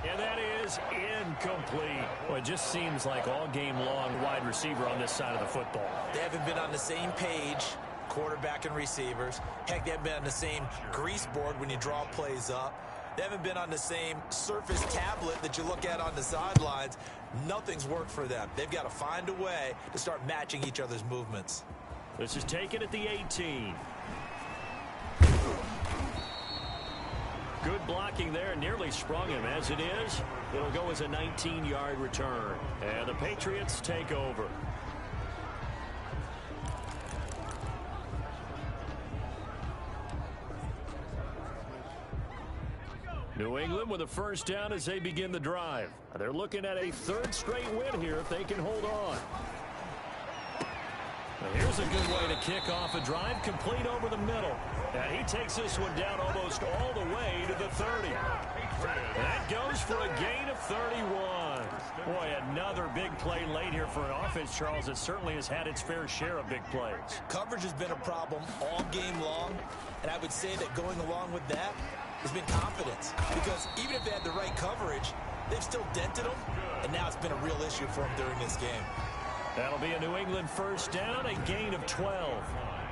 And that is incomplete. Well, it just seems like all game long wide receiver on this side of the football. They haven't been on the same page, quarterback and receivers. Heck, they haven't been on the same grease board when you draw plays up. They haven't been on the same surface tablet that you look at on the sidelines. Nothing's worked for them. They've got to find a way to start matching each other's movements. This is taken at the 18. Good blocking there. Nearly sprung him. As it is, it'll go as a 19-yard return. And the Patriots take over. New England with a 1st down as they begin the drive. They're looking at a 3rd straight win here if they can hold on. Well, here's a good way to kick off a drive, complete over the middle. And he takes this one down almost all the way to the 30. That goes for a gain of 31. Boy, another big play late here for an offense, Charles, that certainly has had its fair share of big plays. Coverage has been a problem all game long, and I would say that going along with that has been confidence. Because even if they had the right coverage, they've still dented them, and now it's been a real issue for them during this game. That'll be a New England 1st down, a gain of 12.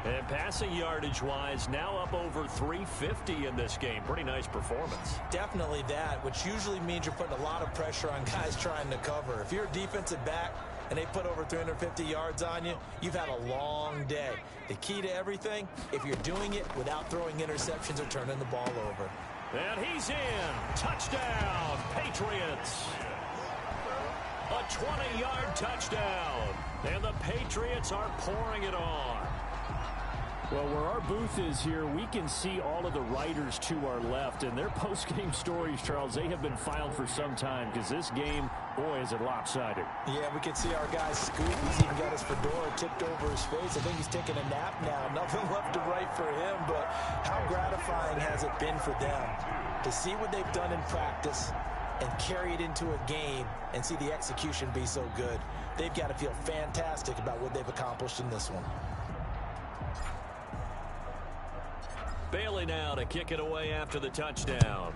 And passing yardage-wise, now up over 350 in this game. Pretty nice performance. Definitely that, which usually means you're putting a lot of pressure on guys trying to cover. If you're a defensive back and they put over 350 yards on you, you've had a long day. The key to everything, if you're doing it without throwing interceptions or turning the ball over. And he's in. Touchdown, Patriots. A 20-yard touchdown. And the Patriots are pouring it on. Well, where our booth is here, we can see all of the writers to our left, and their post-game stories, Charles, they have been filed for some time because this game, boy, is it lopsided. Yeah, we can see our guy Scoop. He's even got his fedora tipped over his face. I think he's taking a nap now. Nothing left to write for him, but how gratifying has it been for them to see what they've done in practice and carry it into a game and see the execution be so good. They've got to feel fantastic about what they've accomplished in this one. Bailey now to kick it away after the touchdown.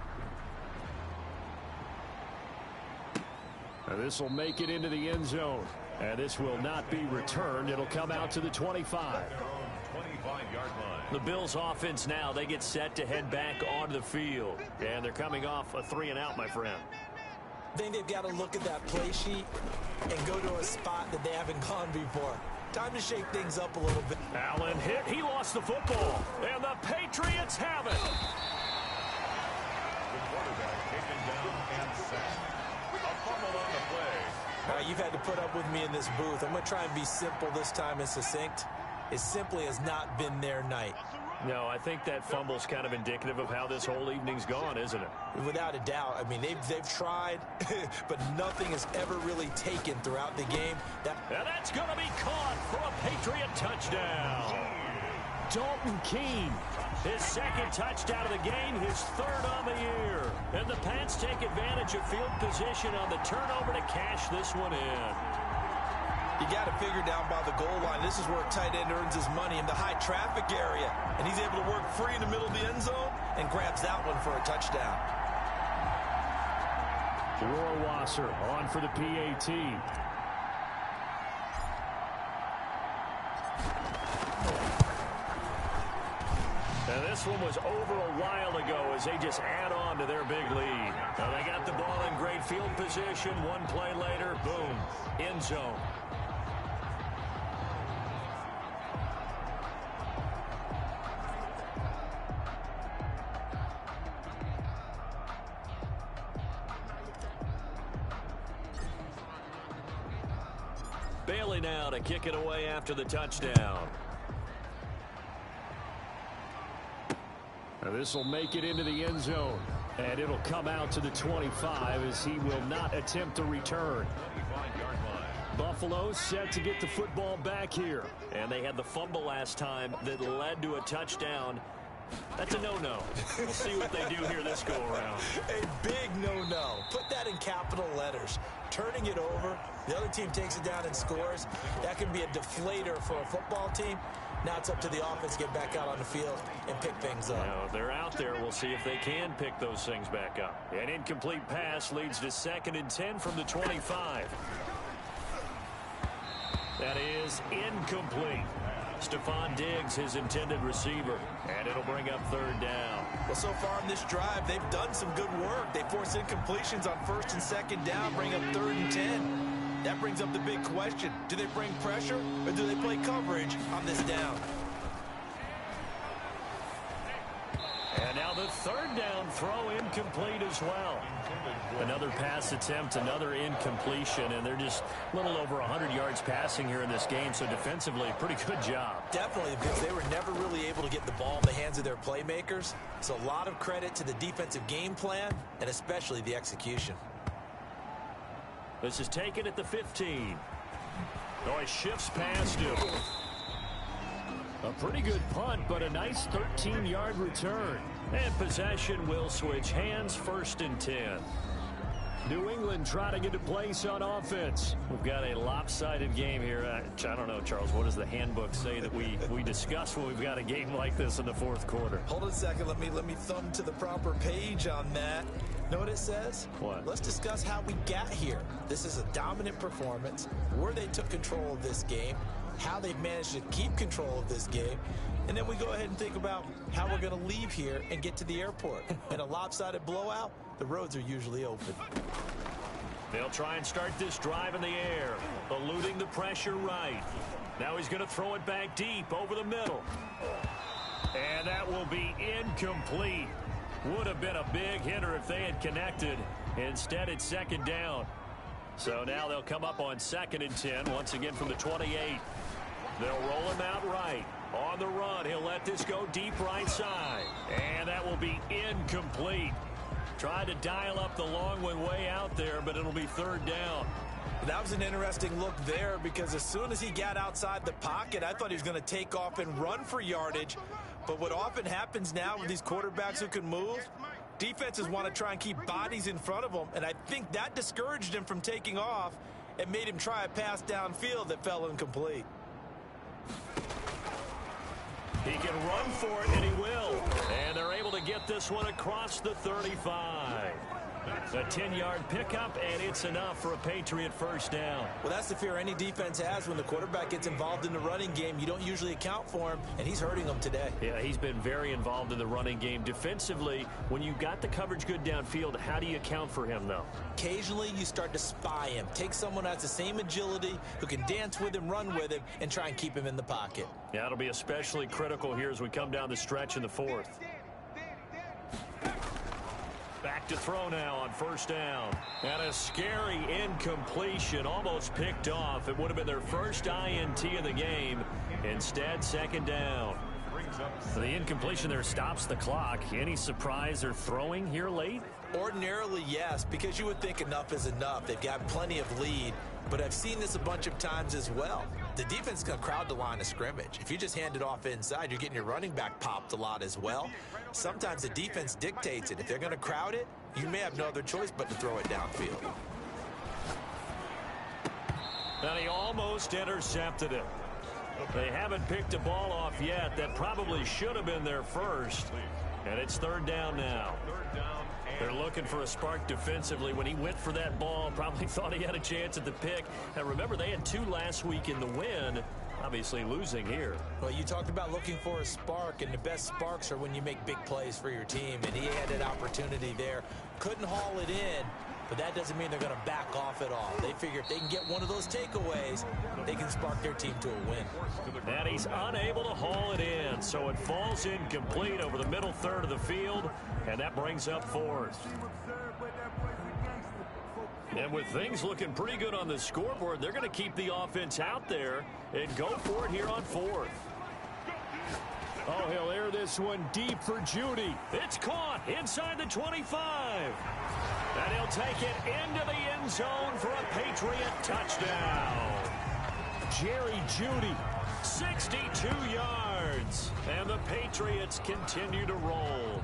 This will make it into the end zone. And this will not be returned. It'll come out to the 25. 25-yard line. The Bills offense now, they get set to head back onto the field. And they're coming off a 3-and-out, my friend. I think they've got to look at that play sheet and go to a spot that they haven't gone before. Time to shake things up a little bit. Allen hit. He lost the football. And the Patriots have it. The quarterback taken down and sacked. A fumble on the play. All right, you've had to put up with me in this booth. I'm going to try and be simple this time and succinct. It simply has not been their night. No, I think that fumble's kind of indicative of how this whole evening's gone, isn't it? Without a doubt. I mean, they've tried, but nothing has ever really taken throughout the game. And that's going to be caught for a Patriot touchdown. Dalton Keene. His second touchdown of the game, his third on the year. And the Pats take advantage of field position on the turnover to cash this one in. You got to figure down by the goal line. This is where a tight end earns his money in the high traffic area. And he's able to work free in the middle of the end zone and grabs that one for a touchdown. Rohrwasser on for the PAT. Now this one was over a while ago as they just add on to their big lead. Now they got the ball in great field position. One play later, boom, end zone. Bailey now to kick it away after the touchdown. Now this will make it into the end zone. And it'll come out to the 25 as he will not attempt to return. 25-yard line. Buffalo set to get the football back here. And they had the fumble last time that led to a touchdown. That's a no-no. We'll see what they do here this go-around. A big no-no. Put that in capital letters. Turning it over, the other team takes it down and scores. That can be a deflator for a football team. Now it's up to the offense to get back out on the field and pick things up. Now, they're out there. We'll see if they can pick those things back up. An incomplete pass leads to 2nd and 10 from the 25. That is incomplete. Stephon Diggs, his intended receiver. And it'll bring up 3rd down. Well, so far in this drive, they've done some good work. They force incompletions on 1st and 2nd down, bring up 3rd and 10. That brings up the big question. Do they bring pressure or do they play coverage on this down? And now the 3rd down throw incomplete as well. Another pass attempt, another incompletion, and they're just a little over 100 yards passing here in this game, so defensively, pretty good job. Definitely, because they were never really able to get the ball in the hands of their playmakers. So a lot of credit to the defensive game plan and especially the execution. This is taken at the 15. Oh, he shifts past him. A pretty good punt, but a nice 13-yard return. And possession will switch hands, 1st and 10. New England trying to get a place on offense. We've got a lopsided game here. I don't know, Charles, what does the handbook say that we discuss when we've got a game like this in the 4th quarter? Hold on a second. Let me thumb to the proper page on that. Know what it says? What? Let's discuss how we got here. This is a dominant performance, where they took control of this game, how they've managed to keep control of this game, and then we go ahead and think about how we're going to leave here and get to the airport. In a lopsided blowout, the roads are usually open. They'll try and start this drive in the air, eluding the pressure right. Now he's going to throw it back deep over the middle. And that will be incomplete. Would have been a big hitter if they had connected. Instead, it's 2nd down. So now they'll come up on 2nd and 10, once again from the 28. They'll roll him out right. On the run, he'll let this go deep right side. And that will be incomplete. Tried to dial up the long one way out there, but it'll be 3rd down. That was an interesting look there because as soon as he got outside the pocket, I thought he was going to take off and run for yardage. But what often happens now with these quarterbacks who can move, defenses want to try and keep bodies in front of them, and I think that discouraged him from taking off and made him try a pass downfield that fell incomplete. He can run for it, and he will. And they're able to get this one across the 35. A 10-yard pickup, and it's enough for a Patriot first down. Well, that's the fear any defense has when the quarterback gets involved in the running game. You don't usually account for him, and he's hurting them today. Yeah, he's been very involved in the running game. Defensively, when you've got the coverage good downfield, how do you account for him, though? Occasionally, you start to spy him. Take someone who has the same agility, who can dance with him, run with him, and try and keep him in the pocket. Yeah, it'll be especially critical here as we come down the stretch in the fourth. Back to throw now on first down. And a scary incompletion, almost picked off. It would have been their first INT of the game. Instead, second down. The incompletion there stops the clock. Any surprise they're throwing here late? Ordinarily, yes, because you would think enough is enough. They've got plenty of lead, but I've seen this a bunch of times as well. The defense is going to crowd the line of scrimmage. If you just hand it off inside, you're getting your running back popped a lot as well. Sometimes the defense dictates it. If they're going to crowd it, you may have no other choice but to throw it downfield. And he almost intercepted it. They haven't picked a ball off yet. That probably should have been their first. And it's third down now. They're looking for a spark defensively. When he went for that ball, probably thought he had a chance at the pick. And remember, they had 2 last week in the win. Obviously losing here. Well, you talked about looking for a spark, and the best sparks are when you make big plays for your team. And he had an opportunity there. Couldn't haul it in, but that doesn't mean they're going to back off at all. They figure if they can get one of those takeaways, they can spark their team to a win. And he's unable to haul it in, so it falls incomplete over the middle third of the field, and that brings up fourth. And with things looking pretty good on the scoreboard, they're going to keep the offense out there and go for it here on fourth. Oh, he'll air this one deep for Judy. It's caught inside the 25. And he'll take it into the end zone for a Patriot touchdown. Jerry Judy. 62 yards. And the Patriots continue to roll.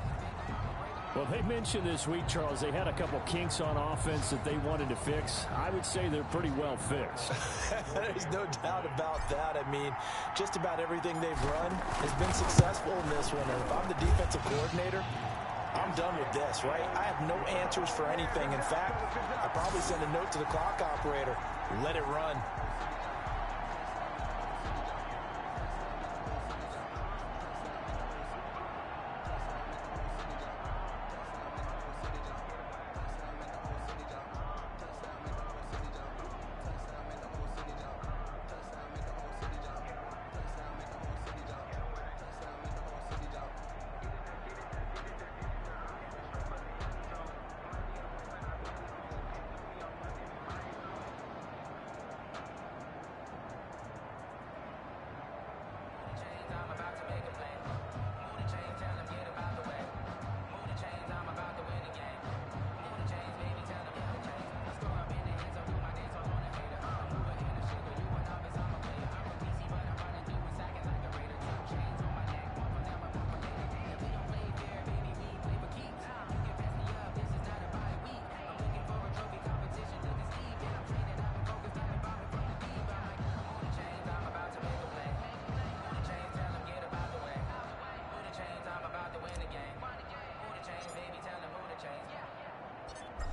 Well, they mentioned this week, Charles, they had a couple kinks on offense that they wanted to fix. I would say they're pretty well fixed. There's no doubt about that. I mean, just about everything they've run has been successful in this one. And if I'm the defensive coordinator, I'm done with this, right? I have no answers for anything. In fact, I probably send a note to the clock operator. Let it run.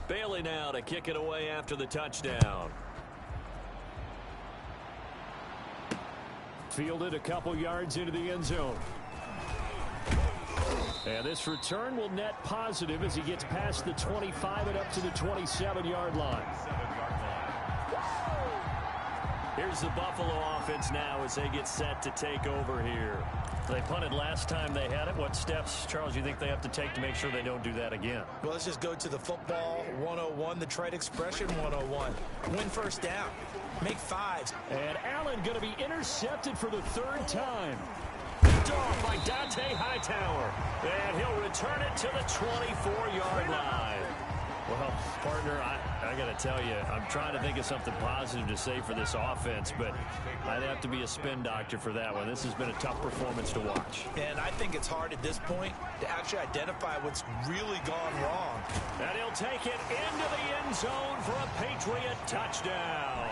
Bailey now to kick it away after the touchdown. Fielded a couple yards into the end zone. And this return will net positive as he gets past the 25 and up to the 27-yard line. Here's the Buffalo offense now as they get set to take over here. They punted last time they had it. What steps, Charles, you think they have to take to make sure they don't do that again? Well, let's just go to the football 101, the trade expression 101. Win first down. Make fives. And Allen going to be intercepted for the third time. Picked off by Dante Hightower. And he'll return it to the 24-yard line. Well, partner, I got to tell you, I'm trying to think of something positive to say for this offense, but I'd have to be a spin doctor for that one. This has been a tough performance to watch. And I think it's hard at this point to actually identify what's really gone wrong. And he'll take it into the end zone for a Patriot touchdown.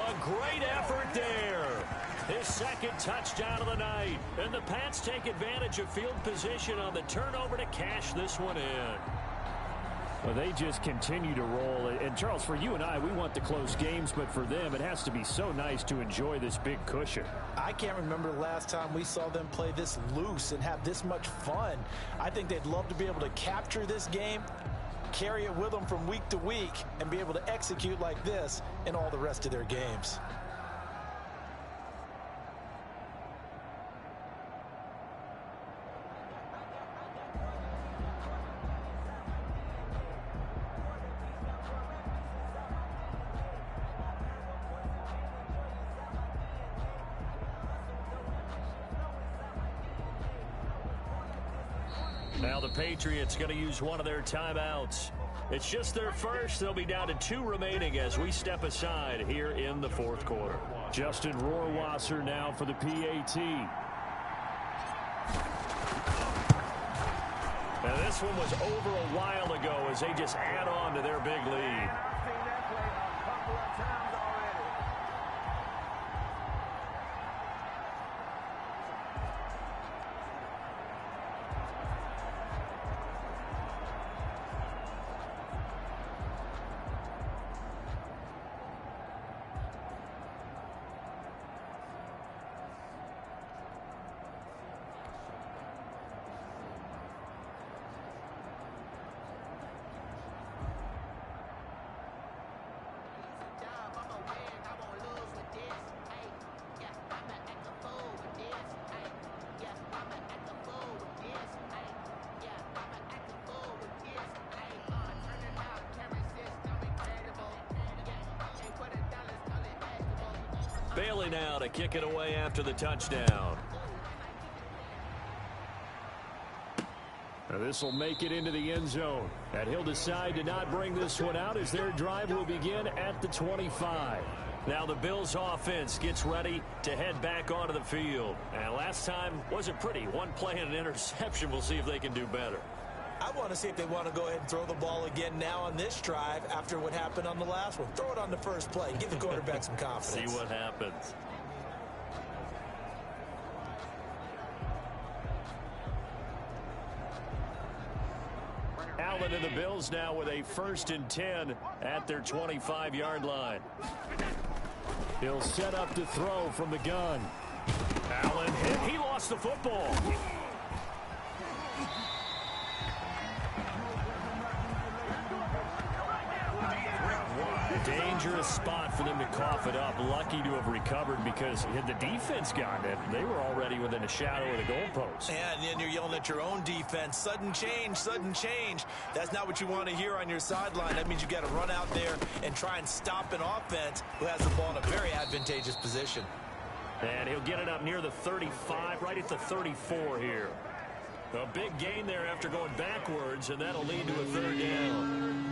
A great effort there. His second touchdown of the night. And the Pats take advantage of field position on the turnover to cash this one in. Well, they just continue to roll. And, Charles, for you and I, we want the close games, but for them, it has to be so nice to enjoy this big cushion. I can't remember the last time we saw them play this loose and have this much fun. I think they'd love to be able to capture this game, carry it with them from week to week, and be able to execute like this in all the rest of their games. Now the Patriots going to use one of their timeouts. It's just their first. They'll be down to 2 remaining as we step aside here in the fourth quarter. Justin Rohrwasser now for the PAT. Now this one was over a while ago as they just add on to their big lead. Bailey now to kick it away after the touchdown. This will make it into the end zone. And he'll decide to not bring this one out as their drive will begin at the 25. Now the Bills offense gets ready to head back onto the field. And last time wasn't pretty. One play and an interception. We'll see if they can do better. I want to see if they want to go ahead and throw the ball again now on this drive after what happened on the last one. Throw it on the first play. Give the quarterback some confidence. See what happens. Allen and the Bills now with a 1st and 10 at their 25-yard line. He'll set up to throw from the gun. Allen hit. He lost the football. Dangerous spot for them to cough it up. Lucky to have recovered because had the defense gotten it, they were already within a shadow of the goalpost. And then you're yelling at your own defense. Sudden change, sudden change. That's not what you want to hear on your sideline. That means you got to run out there and try and stop an offense who has the ball in a very advantageous position. And he'll get it up near the 35, right at the 34 here. A big gain there after going backwards, and that'll lead to a 3rd down.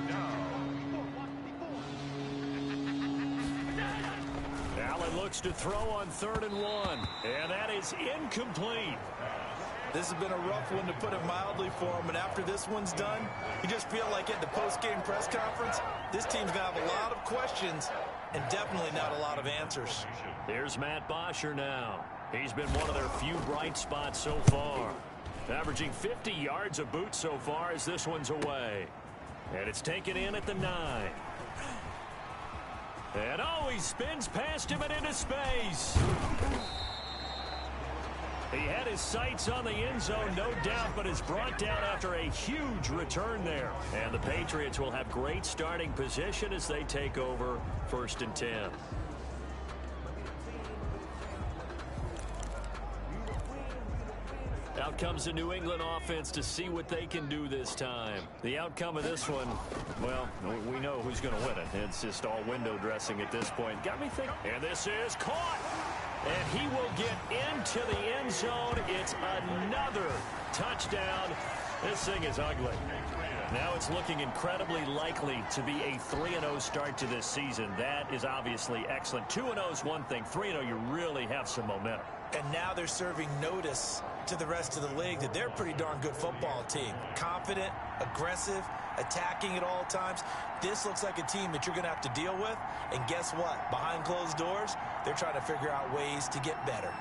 Allen looks to throw on 3rd and 1. And that is incomplete. This has been a rough one, to put it mildly, for him. And after this one's done, you just feel like at the post-game press conference, this team's going to have a lot of questions and definitely not a lot of answers. Here's Matt Bosher now. He's been one of their few bright spots so far. Averaging 50 yards a boot so far as this one's away. And it's taken in at the 9. And he spins past him and into space. He had his sights on the end zone, no doubt, but is brought down after a huge return there. And the Patriots will have great starting position as they take over 1st and 10. Out comes the New England offense to see what they can do this time. The outcome of this one, well, we know who's going to win it. It's just all window dressing at this point. Got me thinking. And this is caught. And he will get into the end zone. It's another touchdown. This thing is ugly. Now it's looking incredibly likely to be a 3-0 start to this season. That is obviously excellent. 2-0 is one thing. 3-0, you really have some momentum. And now they're serving notice to the rest of the league that they're a pretty darn good football team. Confident, aggressive, attacking at all times. This looks like a team that you're going to have to deal with. And guess what? Behind closed doors, they're trying to figure out ways to get better.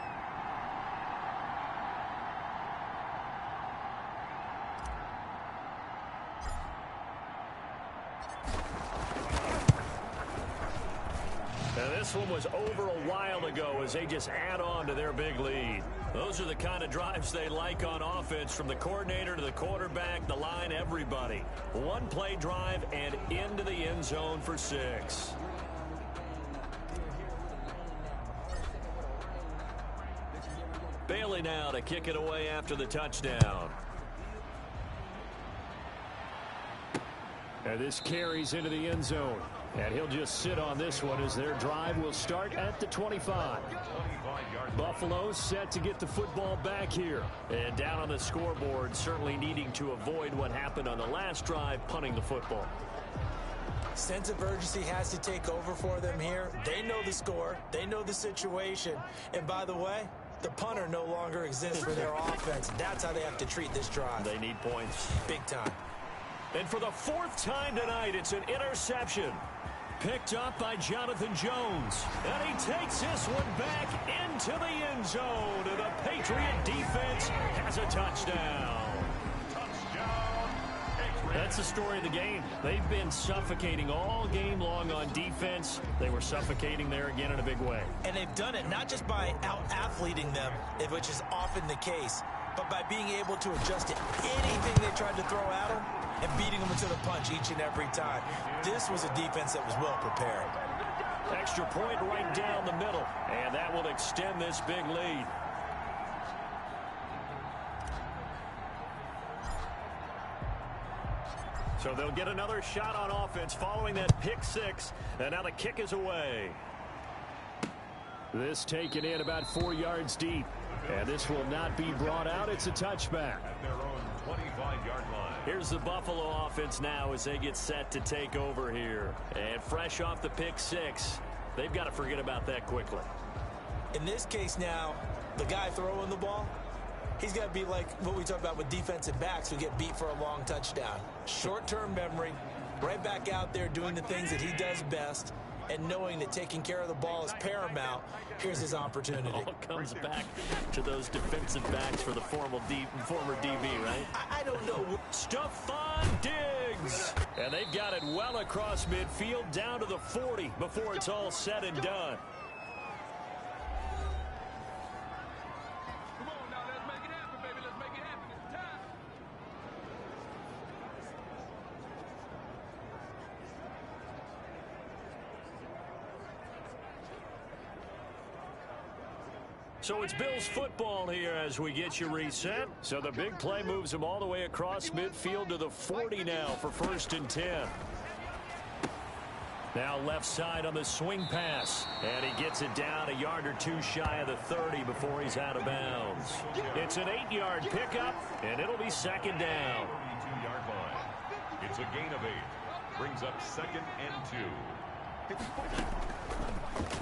this one was over a while ago as they just add on to their big lead. Those are the kind of drives they like on offense, from the coordinator to the quarterback, the line, everybody. One-play drive and into the end zone for 6. Bailey now to kick it away after the touchdown. And this carries into the end zone. And he'll just sit on this one as their drive will start at the 25. Buffalo set to get the football back here. And down on the scoreboard, certainly needing to avoid what happened on the last drive, punting the football. Sense of urgency has to take over for them here. They know the score. They know the situation. And by the way, the punter no longer exists for their offense. That's how they have to treat this drive. They need points. Big time. And for the 4th time tonight, it's an interception. Picked up by Jonathan Jones. And he takes this one back into the end zone. And the Patriot defense has a touchdown. That's the story of the game. They've been suffocating all game long on defense. They were suffocating there again in a big way. And they've done it not just by out-athleting them, which is often the case, but by being able to adjust to anything they tried to throw at them and beating them into the punch each and every time. This was a defense that was well prepared. Extra point right down the middle, and that will extend this big lead. So they'll get another shot on offense following that pick 6, and now the kick is away. This taken in about 4 yards deep, and this will not be brought out. It's a touchback. At their own 25-yard line. Here's the Buffalo offense now as they get set to take over here. And fresh off the pick 6, they've got to forget about that quickly. In this case now, the guy throwing the ball, he's got to be like what we talk about with defensive backs who get beat for a long touchdown. Short-term memory, right back out there doing the things that he does best, and knowing that taking care of the ball is paramount. Here's his opportunity. It all comes back to those defensive backs for the former DB, right? I don't know. Stephon Diggs. And they've got it well across midfield down to the 40 before it's all said and done. Come on now, let's make it happen, baby. Let's make it happen. It's time. So it's Bills football here as we get you reset. So the big play moves them all the way across midfield to the 40 now for 1st and 10. Now left side on the swing pass. And he gets it down a yard or two shy of the 30 before he's out of bounds. It's an 8-yard pickup, and it'll be 2nd down. 32-yard line. It's a gain of 8. Brings up 2nd and 2.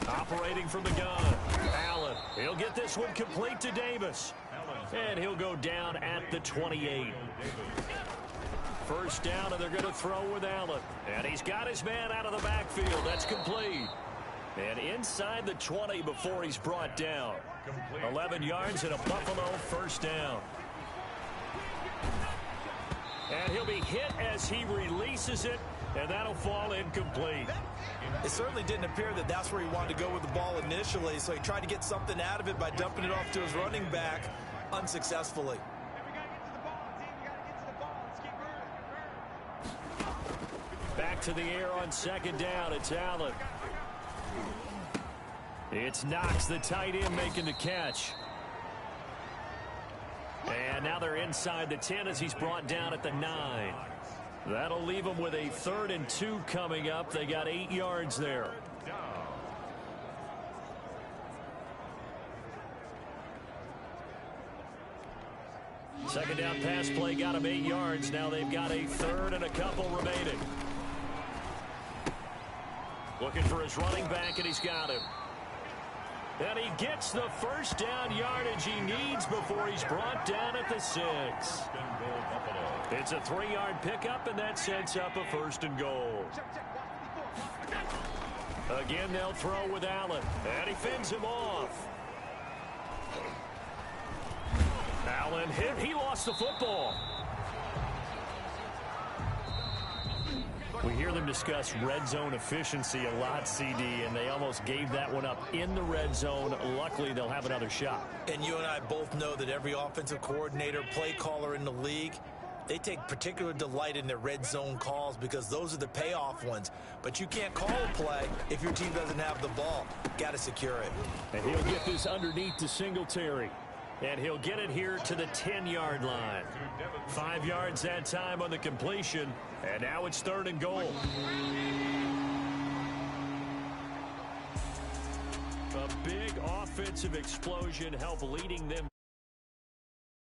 Operating from the gun. Allen. He'll get this one complete to Davis. And he'll go down at the 28. 1st down, and they're going to throw with Allen. And he's got his man out of the backfield. That's complete. And inside the 20 before he's brought down. 11 yards and a Buffalo 1st down. And he'll be hit as he releases it, and that'll fall incomplete. It certainly didn't appear that that's where he wanted to go with the ball initially, so he tried to get something out of it by dumping it off to his running back unsuccessfully. Back to the air on 2nd down. It's Allen. It's Knox, the tight end, making the catch. And now they're inside the 10 as he's brought down at the 9. That'll leave them with a 3rd and 2 coming up. They got 8 yards there. Second down pass play got him 8 yards. Now they've got a 3rd and a couple remaining. Looking for his running back, and he's got him. And he gets the 1st down yardage he needs before he's brought down at the 6. It's a 3-yard pickup, and that sets up a 1st and goal. Again, they'll throw with Allen, and he fends him off. Allen hit. He lost the football. We hear them discuss red zone efficiency a lot, CD, and they almost gave that one up in the red zone. Luckily, they'll have another shot. And you and I both know that every offensive coordinator, play caller in the league, they take particular delight in their red zone calls because those are the payoff ones. But you can't call a play if your team doesn't have the ball. Got to secure it. And he'll get this underneath to Singletary. And he'll get it here to the 10-yard line. 5 yards that time on the completion. And now it's 3rd and goal. A big offensive explosion helped leading them.